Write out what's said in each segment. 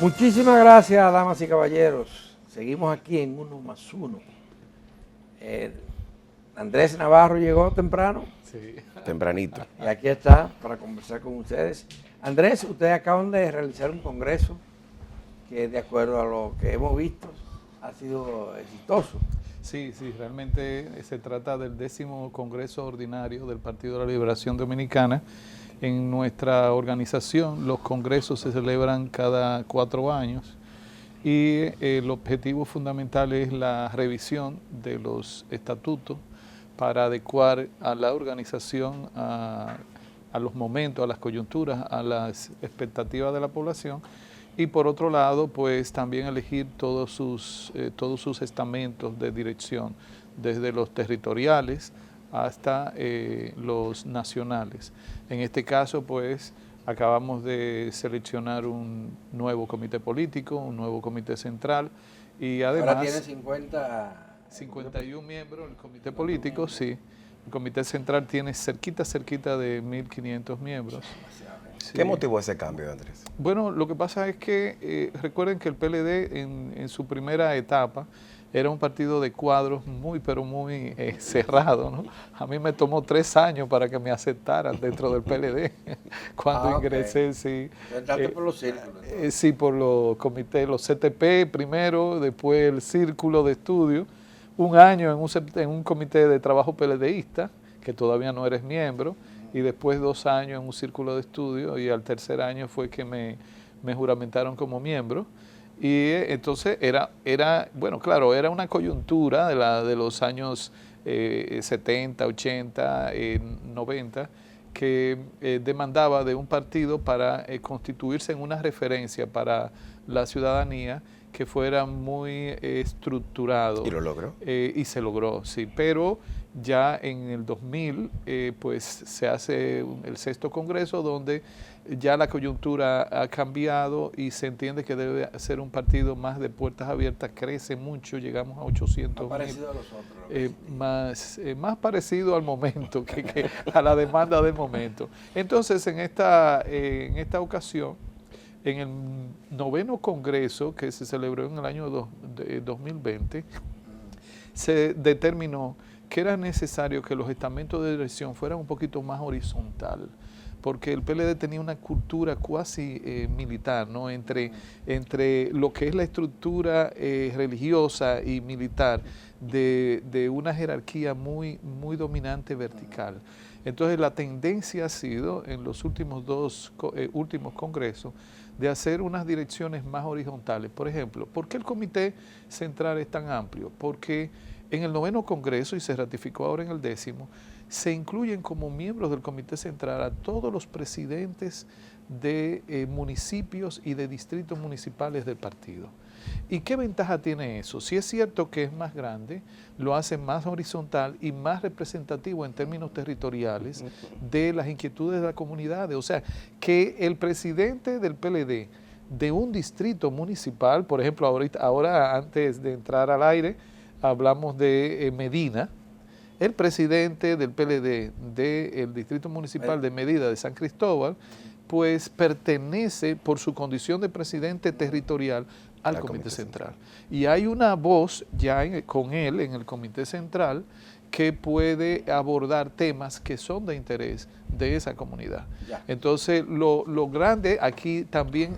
Muchísimas gracias, damas y caballeros. Seguimos aquí en Uno más Uno. Andrés Navarro llegó temprano. Sí. Tempranito. Y aquí está para conversar con ustedes. Andrés, ustedes acaban de realizar un congreso que, de acuerdo a lo que hemos visto, ha sido exitoso. Sí, realmente se trata del 10º Congreso Ordinario del Partido de la Liberación Dominicana. En nuestra organización los congresos se celebran cada 4 años y el objetivo fundamental es la revisión de los estatutos para adecuar a la organización a los momentos, a las coyunturas, a las expectativas de la población. Y por otro lado, pues también elegir todos sus estamentos de dirección, desde los territoriales hasta los nacionales. En este caso, pues, acabamos de seleccionar un nuevo comité político, un nuevo comité central y además... Ahora tiene 51 miembros el comité político, sí. El comité central tiene cerquita de 1.500 miembros. Sí. ¿Qué motivó ese cambio, Andrés? Bueno, lo que pasa es que recuerden que el PLD en su primera etapa era un partido de cuadros pero muy cerrado, ¿no? A mí me tomó 3 años para que me aceptaran dentro del PLD cuando ingresé, sí. Entraste por los círculos. Sí, por los comités, los CTP primero, después el círculo de estudio, 1 año en un comité de trabajo PLDista, que todavía no eres miembro, y después 2 años en un círculo de estudio, y al tercer año fue que me juramentaron como miembro. Y entonces bueno, claro, era una coyuntura de los años 70, 80, 90, que demandaba de un partido para constituirse en una referencia para la ciudadanía que fuera muy estructurado. ¿Y lo logró? Y se logró, sí, pero ya en el 2000 pues se hace el 6º Congreso, donde ya la coyuntura ha cambiado y se entiende que debe ser un partido más de puertas abiertas, crece mucho, llegamos a 800 Más parecido a los otros. más parecido al momento que a la demanda del momento. Entonces, en esta ocasión, en el 9º Congreso, que se celebró en el año 2020, se determinó que era necesario que los estamentos de dirección fueran un poquito más horizontal, porque el PLD tenía una cultura cuasi militar, ¿no? Entre lo que es la estructura religiosa y militar de una jerarquía muy dominante vertical. Entonces la tendencia ha sido en los últimos 2 últimos congresos de hacer unas direcciones más horizontales. Por ejemplo, ¿por qué el comité central es tan amplio? Porque en el 9º Congreso, y se ratificó ahora en el 10º, se incluyen como miembros del comité central a todos los presidentes de municipios y de distritos municipales del partido. ¿Y qué ventaja tiene eso? Si es cierto que es más grande, lo hace más horizontal y más representativo en términos territoriales de las inquietudes de las comunidades. O sea, que el presidente del PLD de un distrito municipal, por ejemplo, ahora antes de entrar al aire, hablamos de Medina, el presidente del PLD del Distrito Municipal de Medina de San Cristóbal, pues pertenece por su condición de presidente territorial al Comité Central. Y hay una voz ya con él en el Comité Central que puede abordar temas que son de interés de esa comunidad. Ya. Entonces, lo grande aquí también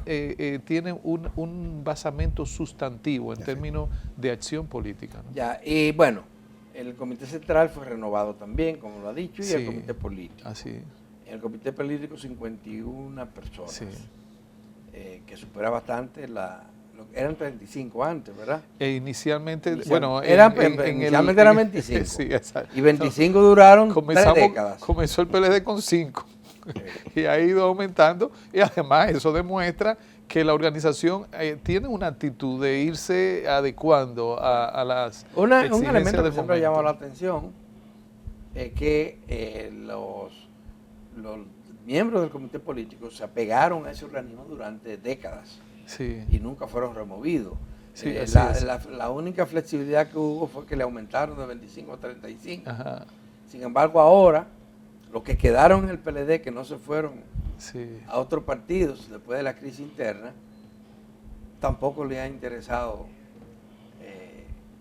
tiene un basamento sustantivo en términos de acción política, ¿no? Ya, y bueno, el Comité Central fue renovado también, como lo ha dicho, y el Comité Político. Así. En el Comité Político 51 personas, sí. Que supera bastante eran 35 antes, ¿verdad? Inicialmente, inicialmente eran 25. Sí, exacto. Y 25 duraron 3 décadas. Comenzó el PLD con 5 y ha ido aumentando, y además eso demuestra que la organización tiene una actitud de irse adecuando a las un elemento que siempre ha llamado la atención es que los miembros del comité político se apegaron a ese organismo durante décadas. Sí. Y nunca fueron removidos. Sí, la única flexibilidad que hubo fue que le aumentaron de 25 a 35. Ajá. Sin embargo, ahora, los que quedaron en el PLD, que no se fueron a otros partidos después de la crisis interna, tampoco le ha interesado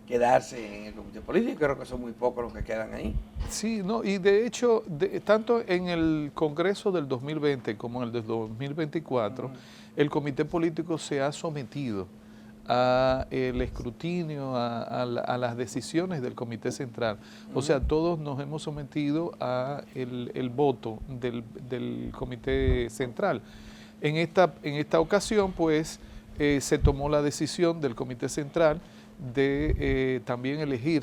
quedarse en el comité político. Creo que son muy pocos los que quedan ahí. Sí, no, y de hecho, tanto en el Congreso del 2020 como en el del 2024, el comité político se ha sometido al escrutinio, a las decisiones del Comité Central. O sea, todos nos hemos sometido a el voto del Comité Central. En esta ocasión, pues, se tomó la decisión del Comité Central de también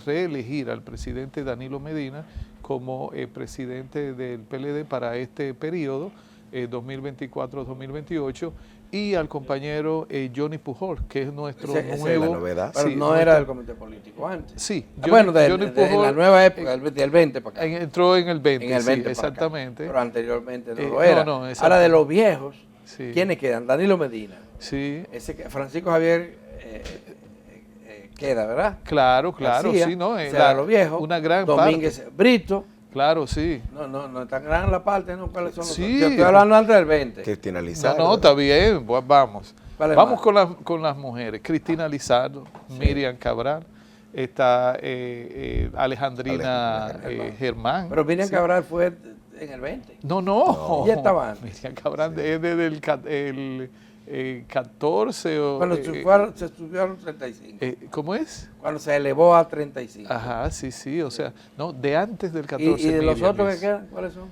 reelegir al presidente Danilo Medina como presidente del PLD para este periodo, 2024-2028, y al compañero Johnny Pujol, que es nuestro es nuevo... la novedad. Pero sí, no era del comité político antes. Sí. Bueno, de Pujol, la nueva época, del 20 para acá. entró en el 20, En el 20 sí, para acá. exactamente. Pero anteriormente no lo era. no, Ahora, de los viejos, Sí. ¿quiénes quedan? Danilo Medina. Sí, Francisco Javier queda, ¿verdad? claro, García, sí, ¿no? o sea, los viejos. Una gran Domínguez Brito. Claro, sí. No es tan gran la parte, ¿no? ¿Cuáles son los Sí. otros? Yo estoy hablando antes del 20. Cristina Lizardo. No, está bien, pues vamos. ¿Cuál es Vamos más? con las mujeres. Cristina Lizardo, Miriam Cabral, está Alejandrina Germán. Pero Miriam Sí. Cabral fue en el 20. No. Ya estaba antes. Miriam Cabral es desde el 14 o... Cuando se subieron 35. ¿Cómo es? Cuando se elevó a 35. Ajá, sí, o sea, no, de antes del 14. ¿Y de los Miriam otros que Liz. quedan? ¿Cuáles son?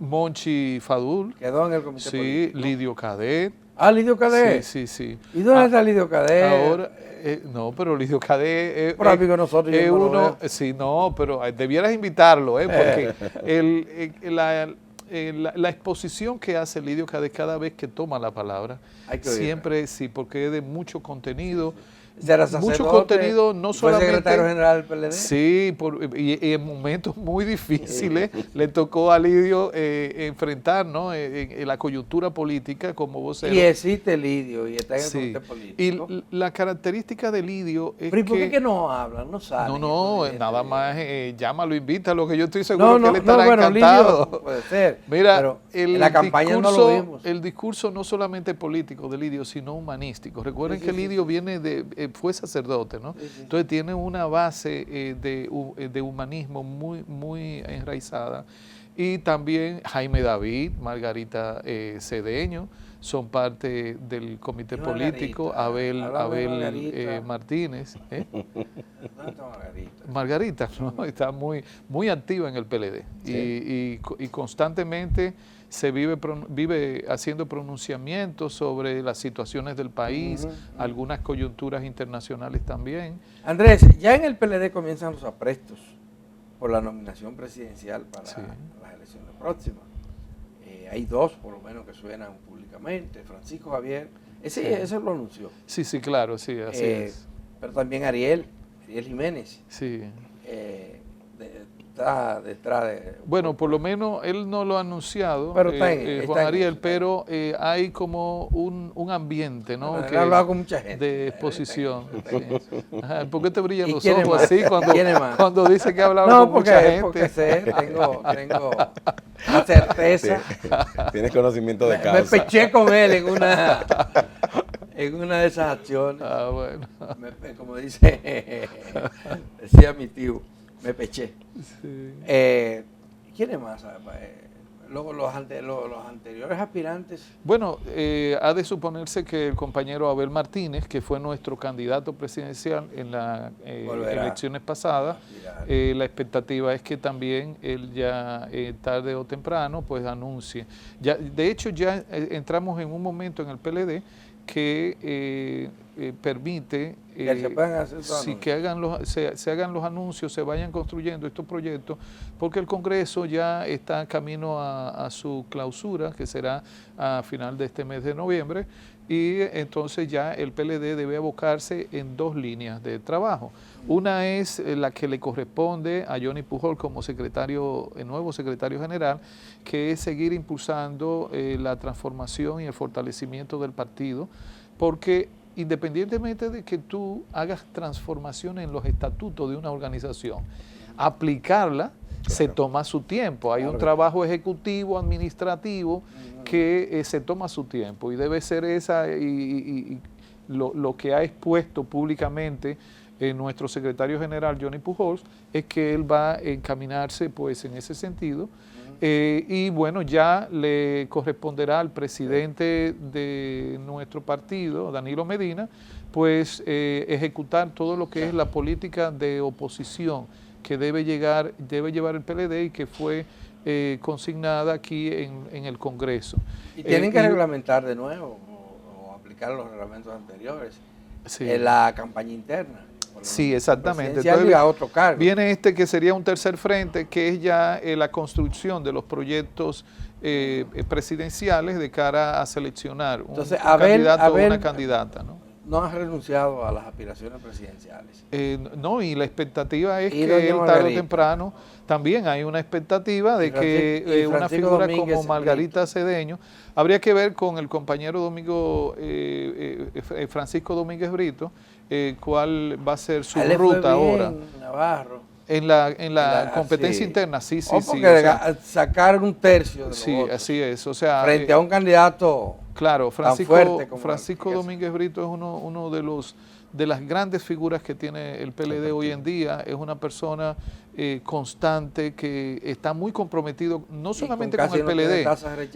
Monchi Fadul, Quedó en el comité sí, político. Lidio Cadet. Ah, Lidio Cadet. Sí. ¿Y dónde está Lidio Cadet? Ahora, no, pero Lidio Cadet Por amigo de nosotros, yo es no lo uno, veo. sí, no, pero debieras invitarlo, porque la exposición que hace Lidio Cadet cada vez que toma la palabra, Hay que oírla. siempre sí, porque es de mucho contenido. Era Mucho sacerdote, contenido, no fue solamente... secretario general del PLD. Sí, y en momentos muy difíciles le tocó a Lidio enfrentar, ¿no? En la coyuntura política como vocero. Y existe Lidio y está en el Sí. comité político. Y la característica de Lidio es Pero ¿y por qué que... que no hablan? No saben. No, eso, nada gente. más llámalo, invítalo, que yo estoy seguro que él No, estará bueno, encantado. Lidio puede ser. Mira, pero en la campaña no lo vimos. el discurso no solamente político de Lidio, sino humanístico. Recuerden Sí, que sí, Lidio viene fue sacerdote, ¿no? Sí, sí. Entonces tiene una base de humanismo muy enraizada. Y también Jaime David, Margarita Cedeño, son parte del comité Y político. Margarita, háblame de Abel Margarita. Martínez. ¿Dónde está Margarita? Margarita, ¿no? Está muy activa en el PLD y constantemente se vive haciendo pronunciamientos sobre las situaciones del país, algunas coyunturas internacionales también. Andrés, ya en el PLD comienzan los aprestos por la nominación presidencial para las elecciones próximas. Hay dos, por lo menos, que suenan públicamente. Francisco Javier, ese lo anunció. Sí, claro, sí, así es. Pero también Ariel Jiménez. Sí. Está detrás de... Bueno, por lo menos él no lo ha anunciado, Pero está en Juan eso. Ariel, pero hay como un ambiente, ¿no? Bueno, él ha hablado con mucha gente. De exposición. Sí. Ajá, ¿por qué te brillan ¿Y los quién es ojos más? así ¿Quién es más? cuando dice que ha hablado No, con mucha gente? porque sé, tengo la certeza. Tienes conocimiento de Me causa. peché con él en una de esas acciones. Ah, bueno. Como decía mi tío, me peché. Sí. ¿Quién es más? Luego los anteriores aspirantes. Bueno, ha de suponerse que el compañero Abel Martínez, que fue nuestro candidato presidencial en las elecciones pasadas, la expectativa es que también él ya tarde o temprano pues anuncie. Ya, de hecho ya entramos en un momento en el PLD que permite Que se puedan hacer los sí, que se hagan los anuncios, se vayan construyendo estos proyectos, porque el Congreso ya está camino a su clausura, que será a final de este mes de noviembre, y entonces ya el PLD debe abocarse en dos líneas de trabajo. Una es la que le corresponde a Johnny Pujol como nuevo secretario general, que es seguir impulsando la transformación y el fortalecimiento del partido, porque independientemente de que tú hagas transformaciones en los estatutos de una organización, aplicarla se toma su tiempo. Hay un trabajo ejecutivo, administrativo, que se toma su tiempo y debe ser esa y lo que ha expuesto públicamente nuestro secretario general Johnny Pujols es que él va a encaminarse pues en ese sentido. Y bueno, ya le corresponderá al presidente de nuestro partido, Danilo Medina, pues ejecutar todo lo que es la política de oposición que debe llevar el PLD y que fue consignada aquí en el Congreso. Y tienen que reglamentar de nuevo o aplicar los reglamentos anteriores en la campaña interna. Sí, exactamente. Entonces, a otro cargo. Viene que sería un tercer frente, que es ya la construcción de los proyectos presidenciales de cara a seleccionar un candidato o una candidata, ¿no? No has renunciado a las aspiraciones presidenciales. No, y la expectativa es que tarde o temprano también hay una expectativa de que una figura como Margarita Cedeño, habría que ver con el compañero Francisco Domínguez Brito, cuál va a ser su ruta ahora. Navarro. En la competencia interna, sí. Porque o sea, sacar un tercio de los votos, así es. O sea, frente a un candidato claro, tan fuerte como Francisco Domínguez Brito es uno de las grandes figuras que tiene el PLD hoy en día. Es una persona constante que está muy comprometido no solamente con el PLD,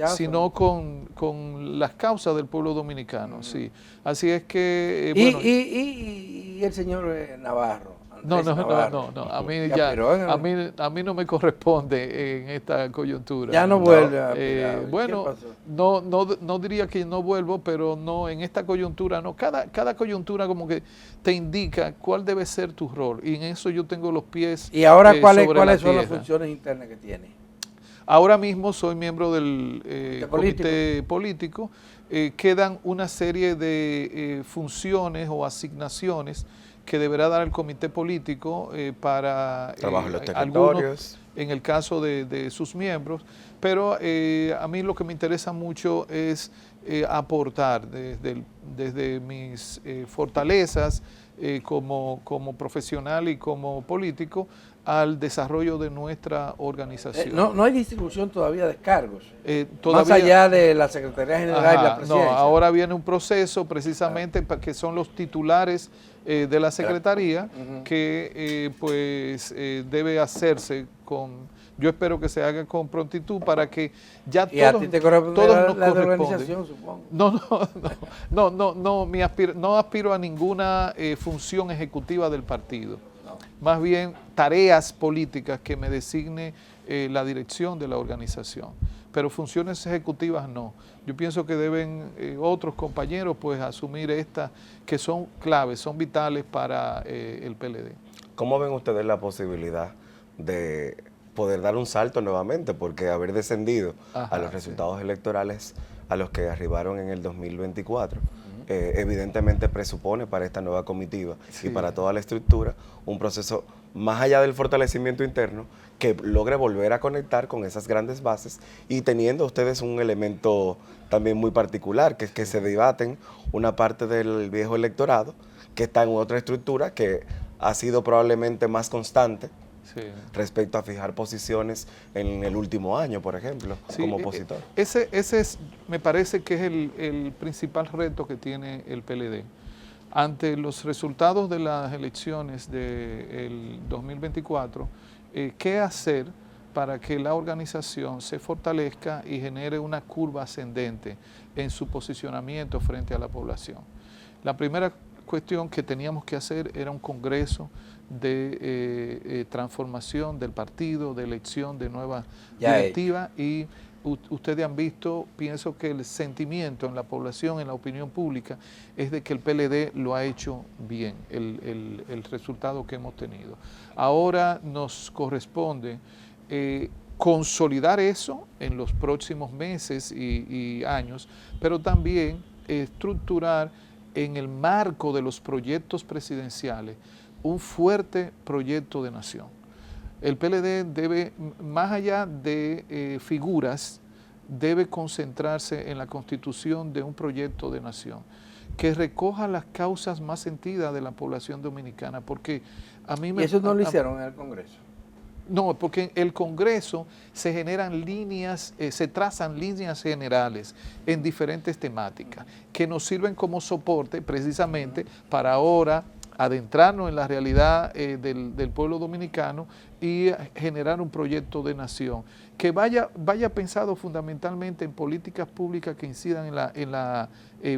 sino con las causas del pueblo dominicano. Sí. Así es que... y el señor Navarro. No, a mí no me corresponde en esta coyuntura. Ya no vuelve a aspirar. Bueno, no diría que no vuelvo, pero no, en esta coyuntura no. Cada coyuntura como que te indica cuál debe ser tu rol, y en eso yo tengo los pies. ¿Y ahora cuáles son las funciones internas que tiene? Ahora mismo soy miembro del comité político. Quedan una serie de funciones o asignaciones que deberá dar el comité político para trabajo en los algunos, en el caso de sus miembros, pero a mí lo que me interesa mucho es aportar desde mis fortalezas como profesional y como político al desarrollo de nuestra organización. No hay distribución todavía de cargos, más allá de la Secretaría General y la Presidencia. No, ahora viene un proceso precisamente que son los titulares de la Secretaría, que pues debe hacerse yo espero que se haga con prontitud para que ya todos nos organización, supongo. No aspiro a ninguna función ejecutiva del partido. Más bien tareas políticas que me designe la dirección de la organización, pero funciones ejecutivas no. Yo pienso que deben otros compañeros pues asumir estas que son claves, son vitales para el PLD. ¿Cómo ven ustedes la posibilidad de poder dar un salto nuevamente? Porque haber descendido a los resultados electorales a los que arribaron en el 2024, evidentemente presupone para esta nueva comitiva y para toda la estructura un proceso más allá del fortalecimiento interno que logre volver a conectar con esas grandes bases, y teniendo ustedes un elemento también muy particular, que es que se debaten una parte del viejo electorado que está en otra estructura que ha sido probablemente más constante respecto a fijar posiciones en el último año, por ejemplo, como opositor. Ese me parece que es el principal reto que tiene el PLD. Ante los resultados de las elecciones del 2024, ¿qué hacer para que la organización se fortalezca y genere una curva ascendente en su posicionamiento frente a la población? La primera cuestión que teníamos que hacer era un congreso de transformación del partido, de elección de nueva directiva, y ustedes han visto, pienso que el sentimiento en la población, en la opinión pública, es de que el PLD lo ha hecho bien, el resultado que hemos tenido. Ahora nos corresponde consolidar eso en los próximos meses y años, pero también estructurar en el marco de los proyectos presidenciales un fuerte proyecto de nación. El PLD debe, más allá de figuras, debe concentrarse en la constitución de un proyecto de nación que recoja las causas más sentidas de la población dominicana, porque a mí me... ¿Y eso no lo hicieron en el Congreso? No, porque en el Congreso se generan líneas, se trazan líneas generales en diferentes temáticas que nos sirven como soporte precisamente para ahora adentrarnos en la realidad del pueblo dominicano y generar un proyecto de nación que vaya pensado fundamentalmente en políticas públicas que incidan en la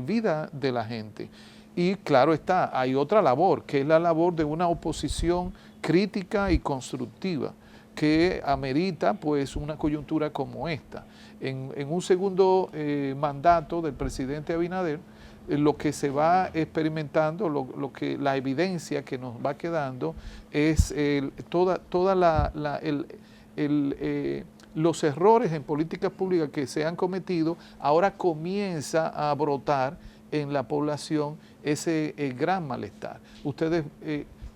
vida de la gente. Y claro está, hay otra labor, que es la labor de una oposición crítica y constructiva, que amerita pues una coyuntura como esta. En un segundo mandato del presidente Abinader, lo que se va experimentando, la evidencia que nos va quedando es los errores en políticas públicas que se han cometido, ahora comienza a brotar en la población ese gran malestar. Ustedes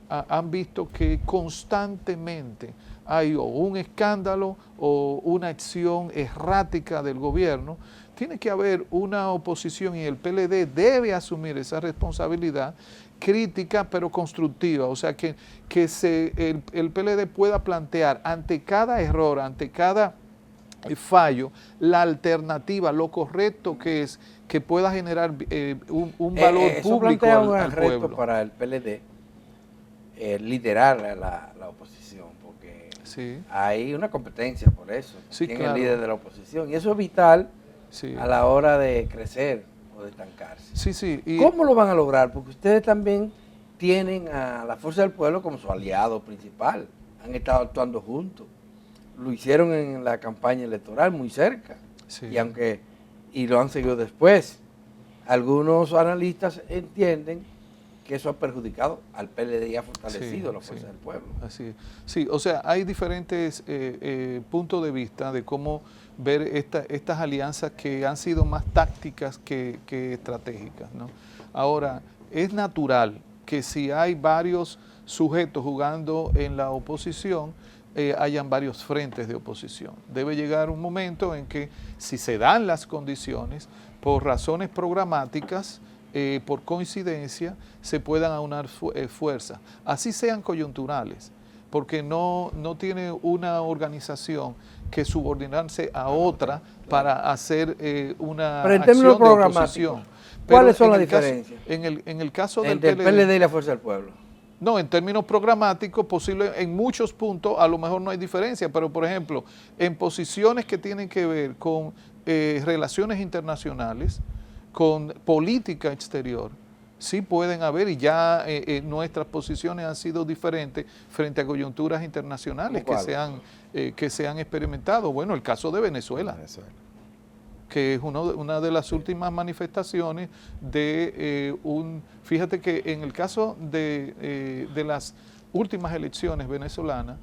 han visto que constantemente hay o un escándalo o una acción errática del gobierno. Tiene que haber una oposición y el PLD debe asumir esa responsabilidad crítica pero constructiva, o sea que el PLD pueda plantear ante cada error, ante cada fallo, la alternativa, lo correcto que es que pueda generar un valor público al reto pueblo. Para el PLD liderar la oposición, porque sí, hay una competencia por eso, sí, quién claro, es el líder de la oposición, y eso es vital sí, a la hora de crecer o de estancarse. sí, sí, y ¿Cómo lo van a lograr? Porque ustedes también tienen a la Fuerza del Pueblo como su aliado principal, han estado actuando juntos, lo hicieron en la campaña electoral muy cerca, sí, y lo han seguido después. Algunos analistas entienden que eso ha perjudicado al PLD y ha fortalecido la Fuerza del Pueblo. Así es. Sí, o sea, hay diferentes puntos de vista de cómo ver estas alianzas que han sido más tácticas que estratégicas, ¿no? Ahora, es natural que si hay varios sujetos jugando en la oposición, hayan varios frentes de oposición. Debe llegar un momento en que, si se dan las condiciones, por razones programáticas, por coincidencia, se puedan aunar fuerzas, así sean coyunturales, porque no tiene una organización que subordinarse a otra para hacer una pero en acción términos de oposición. ¿Cuáles son las en el caso- diferencias en el caso del entre el PLD y la Fuerza del Pueblo? no, en términos programáticos, posible, en muchos puntos a lo mejor no hay diferencia, pero por ejemplo, en posiciones que tienen que ver con relaciones internacionales, con política exterior, sí pueden haber, y ya nuestras posiciones han sido diferentes frente a coyunturas internacionales que se han experimentado. Bueno, el caso de Venezuela, que es una de las últimas manifestaciones de fíjate que en el caso de las últimas elecciones venezolanas,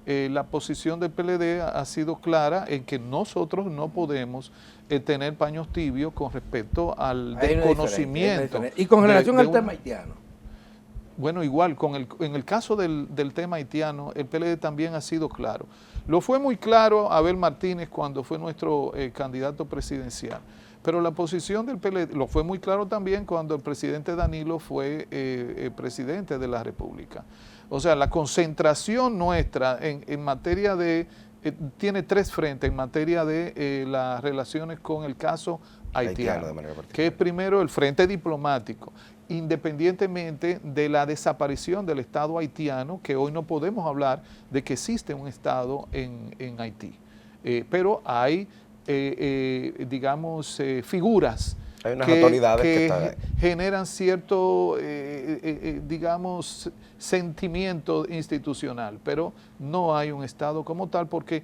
la posición del PLD ha sido clara en que nosotros no podemos tener paños tibios con respecto al desconocimiento. Y con relación al tema haitiano. Bueno, igual, en el caso del tema haitiano, el PLD también ha sido claro. Lo fue muy claro Abel Martínez cuando fue nuestro candidato presidencial, pero la posición del PLD lo fue muy claro también cuando el presidente Danilo fue presidente de la República. O sea, la concentración nuestra en materia de, tiene tres frentes en materia de las relaciones con el caso haitiano, que es primero el frente diplomático, independientemente de la desaparición del Estado haitiano, que hoy no podemos hablar de que existe un Estado en Haití, pero hay, digamos, figuras hay unas autoridades que generan cierto, digamos, sentimiento institucional, pero no hay un Estado como tal porque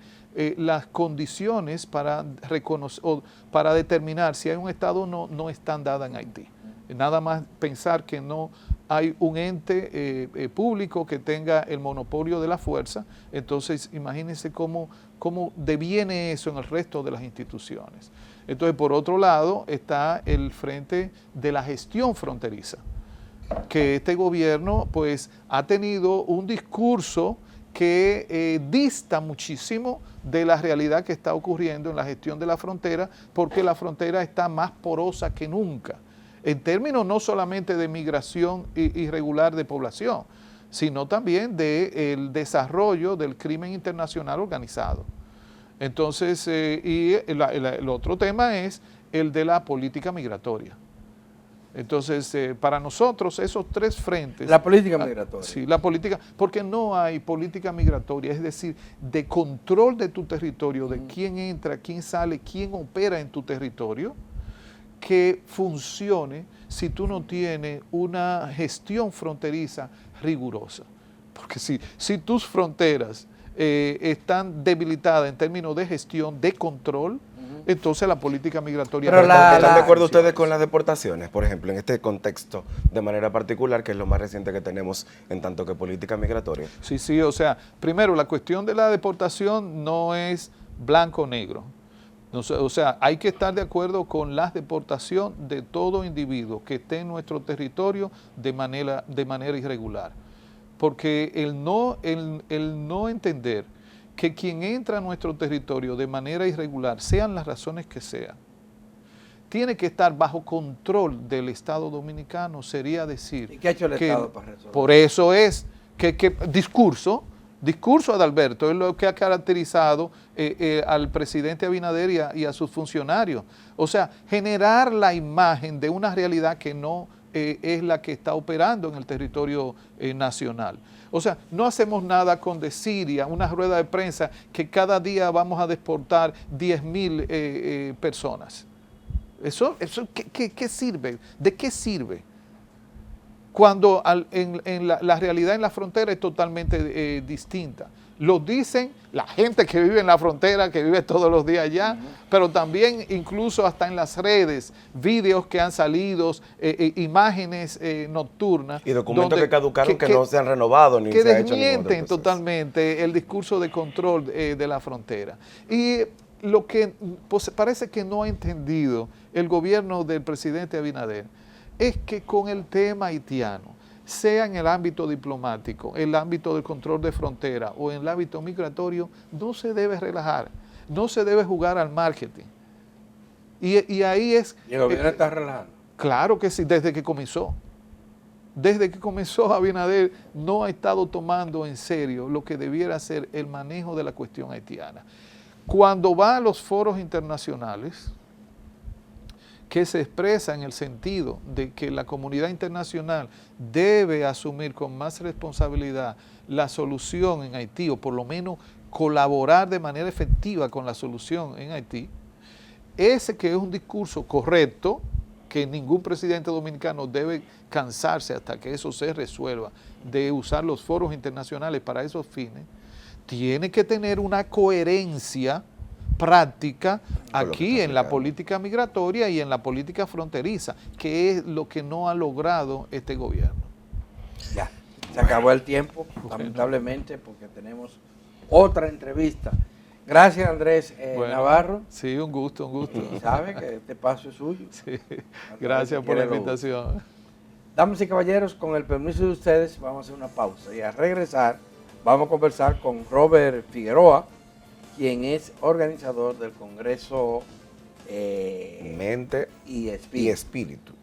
las condiciones para reconocer o para determinar si hay un Estado no están dadas en Haití. Nada más pensar que no hay un ente público que tenga el monopolio de la fuerza, entonces imagínense cómo deviene eso en el resto de las instituciones. Entonces, por otro lado, está el frente de la gestión fronteriza, que este gobierno pues ha tenido un discurso que dista muchísimo de la realidad que está ocurriendo en la gestión de la frontera, porque la frontera está más porosa que nunca, en términos no solamente de migración irregular de población, sino también del desarrollo del crimen internacional organizado. Entonces, el otro tema es el de la política migratoria. Entonces, para nosotros, esos tres frentes... La política migratoria. Sí, la política, porque no hay política migratoria, es decir, de control de tu territorio, de quién entra, quién sale, quién opera en tu territorio, que funcione si tú no tienes una gestión fronteriza rigurosa. Porque si tus fronteras están debilitadas en términos de gestión, de control, entonces la política migratoria... Pero ¿están de acuerdo ustedes con las deportaciones, por ejemplo, en este contexto de manera particular, que es lo más reciente que tenemos en tanto que política migratoria? Sí, o sea, primero, la cuestión de la deportación no es blanco o negro. O sea, hay que estar de acuerdo con la deportación de todo individuo que esté en nuestro territorio de manera irregular. Porque el no entender que quien entra a nuestro territorio de manera irregular, sean las razones que sean, tiene que estar bajo control del Estado dominicano, sería decir... ¿Y qué ha hecho el Estado para resolver? Por eso es que discurso Adalberto es lo que ha caracterizado al presidente Abinader y a sus funcionarios. O sea, generar la imagen de una realidad que no es la que está operando en el territorio nacional. O sea, no hacemos nada con decir, una rueda de prensa que cada día vamos a deportar 10,000 personas. ¿Eso qué sirve? ¿De qué sirve? Cuando la realidad en la frontera es totalmente distinta. Lo dicen la gente que vive en la frontera, que vive todos los días allá, pero también incluso hasta en las redes, vídeos que han salido, imágenes nocturnas. Y documentos que caducaron que no se han renovado ni se ha hecho ningún otro proceso. Que desmienten totalmente el discurso de control de la frontera. Y lo que pues, parece que no ha entendido el gobierno del presidente Abinader es que con el tema haitiano, sea en el ámbito diplomático, el ámbito del control de frontera o en el ámbito migratorio, no se debe relajar, no se debe jugar al marketing. Y ahí es... ¿Y el gobierno está relajando? Claro que sí, desde que comenzó. Desde que comenzó Abinader no ha estado tomando en serio lo que debiera ser el manejo de la cuestión haitiana. Cuando va a los foros internacionales, que se expresa en el sentido de que la comunidad internacional debe asumir con más responsabilidad la solución en Haití, o por lo menos colaborar de manera efectiva con la solución en Haití, ese que es un discurso correcto, que ningún presidente dominicano debe cansarse hasta que eso se resuelva, de usar los foros internacionales para esos fines, tiene que tener una coherencia práctica aquí en la política migratoria y en la política fronteriza, que es lo que no ha logrado este gobierno. Ya, se acabó el tiempo, lamentablemente, porque tenemos otra entrevista. Gracias, Andrés Navarro. Sí, un gusto. Y sabe que este paso es suyo. Sí. Gracias por la invitación. Damas y caballeros, con el permiso de ustedes, vamos a hacer una pausa y al regresar vamos a conversar con Robert Figueroa, quien es organizador del Congreso Mente y Espíritu.